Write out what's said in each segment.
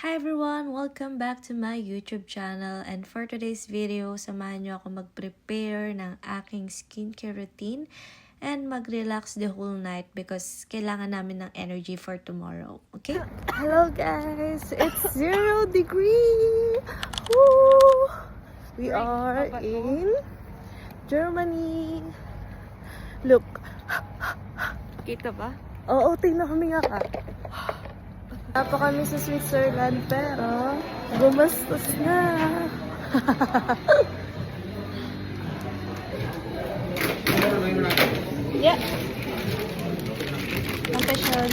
Hi everyone! Welcome back to my YouTube channel, and for today's video, samahan nyo ako mag-prepare ng aking skincare routine and mag-relax the whole night because kailangan namin ng energy for tomorrow. Okay? Hello guys! It's 0 degree! Woo! We are in Germany. Look! Kita ba? Oo, tingnan kami nga ka. Tapa kami sa Switzerland pero gumastos na. Yeah. Confession.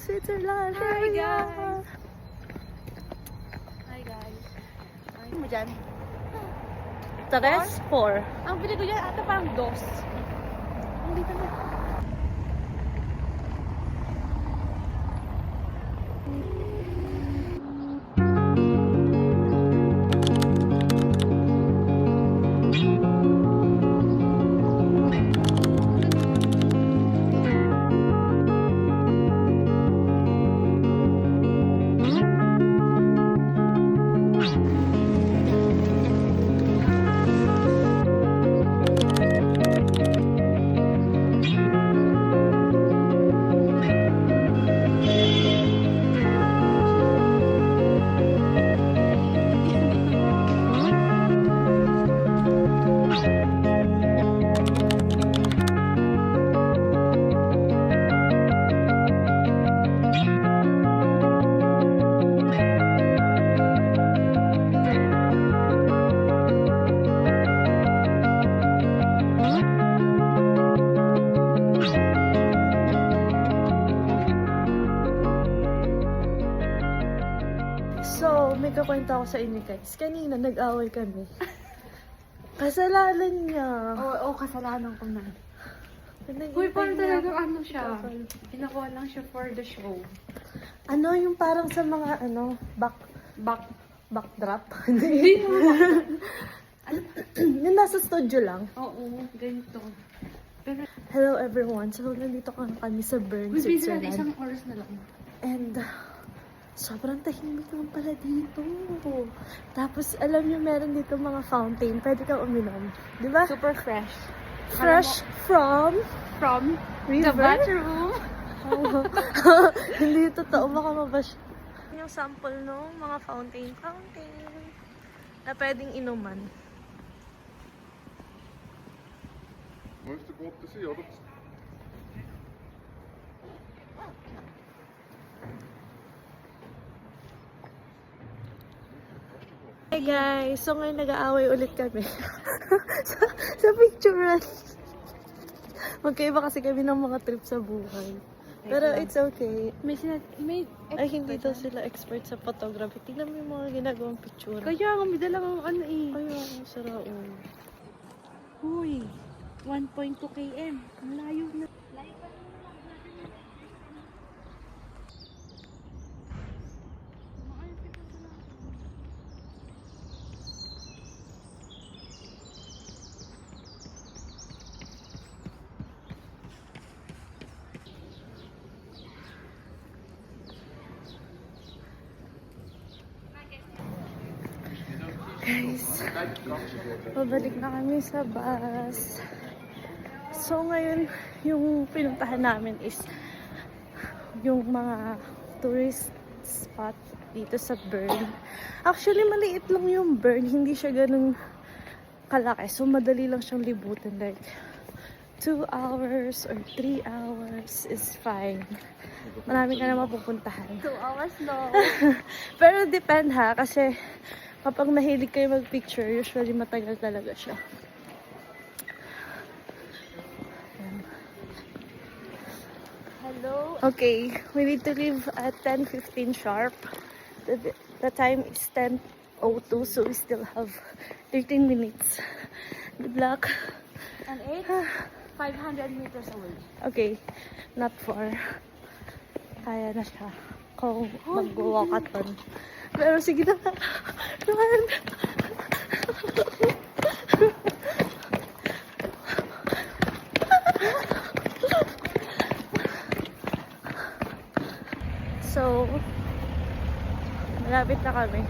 Switzerland. Hi guys! Hi guys! Ano mo dyan? Tres? 4. Ang bili ko dyan ata parang dos. Hindi ka na. So, may kakwento ako sa inyo guys. Kanina nag-away kami. Kasalanan niya. Oo, kasalanan ko na. Naghintay Uy, parang niya talagang ako. ano siya. Pinakuha lang siya for the show. Ano yung parang sa mga backdrop? Hindi naman. Yung nasa studio lang. Oo, ganito. Pero, Hello everyone. So, nandito kami sa Bern, uy, busy natin Switzerland. isang oras na lang. And, sobrang tahimik lang pala dito. Tapos, alam niyo, meron dito mga fountain. Pwede kang uminom. Di ba? Super fresh. Fresh from From the river. bathroom. Oo. Hindi totoo. Baka mabash. Yung sample ng mga fountain na pwedeng inuman. Mooiste gå opp til siden, da. Hey guys! So ngayon nag-aaway ulit kami. sa picturean. Magkaiba kasi kami ng mga trip sa buhay. Pero it's okay. May Ay, hindi daw sila expert sa photography. Tingnan mo yung mga ginagawang picture. Kaya nga, may dalang ano eh. Ay, ang sarao. Uy, 1.2 km. Ang layo na. Guys, pabalik na kami sa bus. So ngayon, yung pinuntahan namin is yung mga tourist spot dito sa Bern. Actually, maliit lang yung Bern. Hindi siya ganun kalaki. So, madali lang siyang libutin. Like, 2 hours or 3 hours is fine. Marami ka na mapupuntahan. 2 hours no. Pero depend ha, kasi kapag mahilig kayo mag-picture, usually matagal talaga siya. Hello. Okay, we need to leave at 10:15 sharp. The time is 10:02, so we still have 13 minutes. Good luck. And 8? 500 meters away. Okay, not far. Kaya na siya kung mag-walkathon. Pero sige na. Run! So, malapit na kami.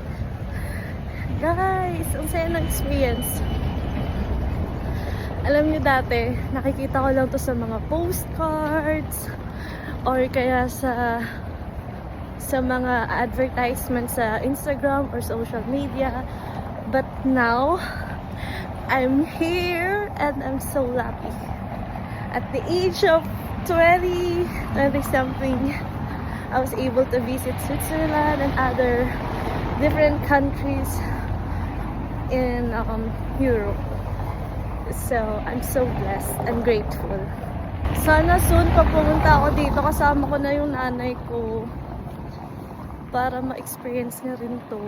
Guys, ang saya ng experience. Alam niyo dati, nakikita ko lang to sa mga postcards or kaya sa mga advertisements sa Instagram or social media. But now, I'm here and I'm so lucky. At the age of 20 something, I was able to visit Switzerland and other different countries in Europe. So, I'm so blessed and grateful. Sana soon pag pumunta ako dito, kasama ko na yung nanay ko para ma-experience niya rin to.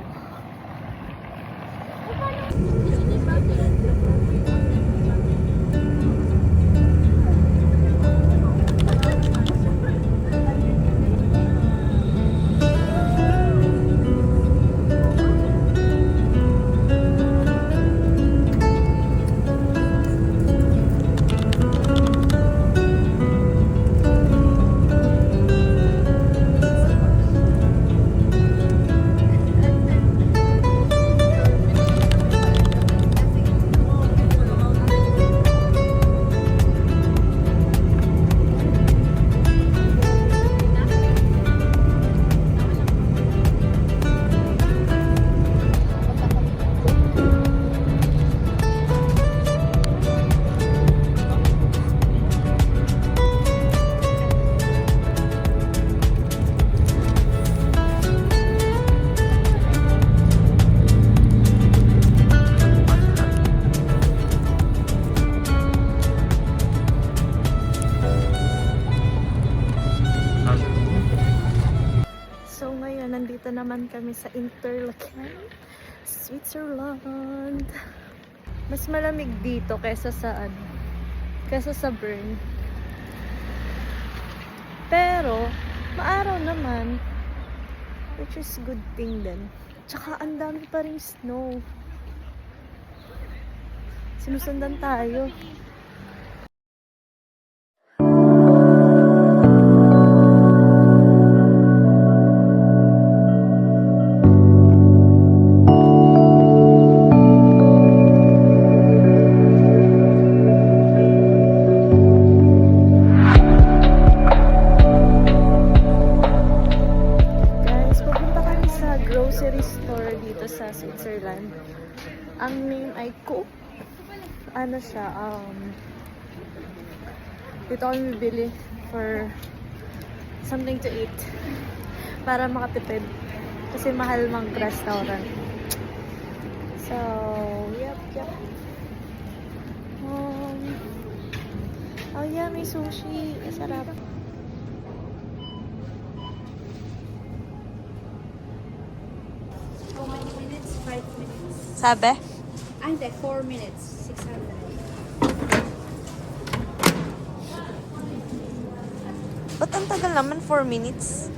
Nandito naman kami sa Interlaken, Switzerland. Mas malamig dito kaysa sa Bern. Pero maaraw naman, which is good thing din. Tsaka ang dami pa ring snow. Sinusundan tayo. Grocery store dito sa Switzerland. Ang name ay Coop. Ano siya, dito kami bibili for something to eat para makatipid kasi mahal mag-restaurant. So, yep. Oh yeah, may sushi. Masarap. How many minutes? 5 minutes. Sabi? Ay, hindi. 4 minutes. 600. Ba't ang tagal naman? 4 minutes?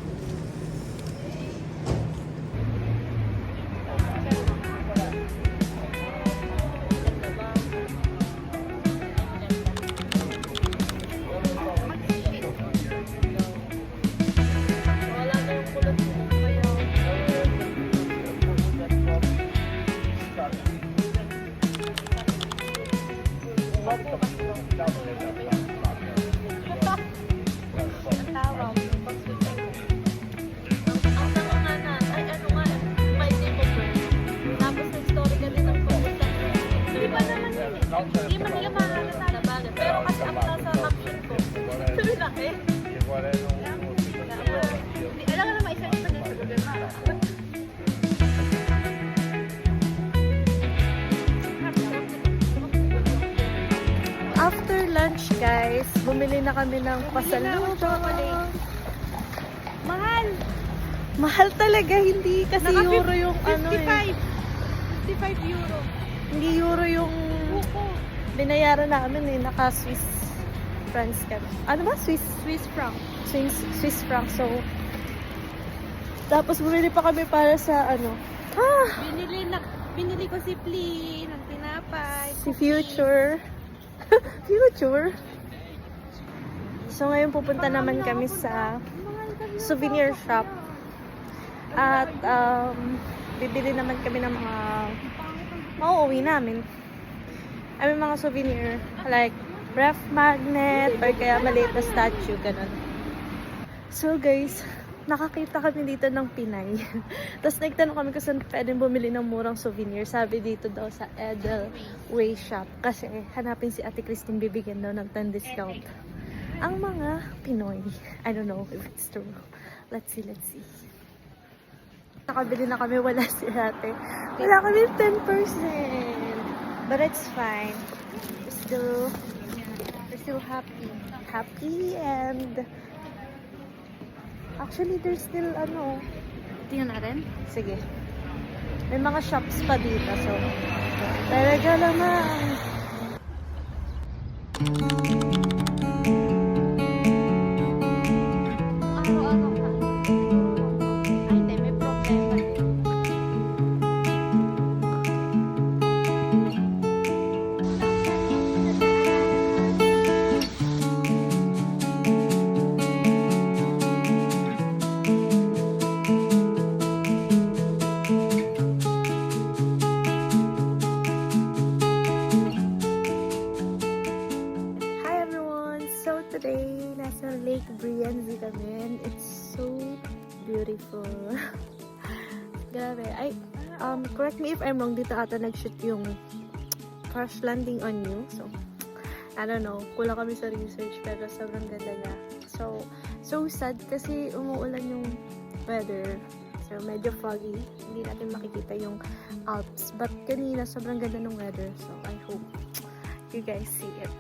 Hindi man nila mahalata na bagay. Pero kasi ako nasa caption ko. Sabi laki. Hindi, alam ka naman isa nito din sa lugar na. After lunch, guys, bumili na kami ng pasalubong. Mahal! Mahal talaga, hindi kasi Naka euro yung 55. 55 euro. Hindi euro yung Buko. binayaran namin naka-Swiss francs kami. Ano ba? Swiss franc. Swiss franc. So, tapos bumili pa kami para sa ano. Binili ko si Flea ng tinapay. Si Future. Future. So, ngayon pupunta naman kami sa souvenir shop. At, bibili naman kami ng mga mauuwi namin. I mean, mga souvenir. Like, ref magnet, or kaya maliit na statue, ganun. So, guys, nakakita kami dito ng Pinay. Tapos, nagtanong kami kung saan pwedeng bumili ng murang souvenir. Sabi dito daw sa Edelweiss Shop. Kasi, hanapin si Ate Christine, bibigyan daw ng 10 discount. Ang mga Pinoy. I don't know if it's true. Let's see. Nakabili na kami, wala si ate. Wala kami 10%. But it's fine. We're still happy. Happy and actually there's still ano. Tingnan natin. Sige. May mga shops pa dito. So, talaga naman. Araw-araw ka. Ay, hindi. May problema din. Hi everyone! So today, nasa Lake Brienzi kami and it's so beautiful. Grabe. Correct me if I'm wrong, dito ata nag-shoot yung Crash Landing on You. So, I don't know. Kulang kami sa research pero sobrang ganda niya. So sad kasi umuulan yung weather. So, medyo foggy. Hindi natin makikita yung Alps. But kanina, sobrang ganda ng weather. So, I hope you guys see it.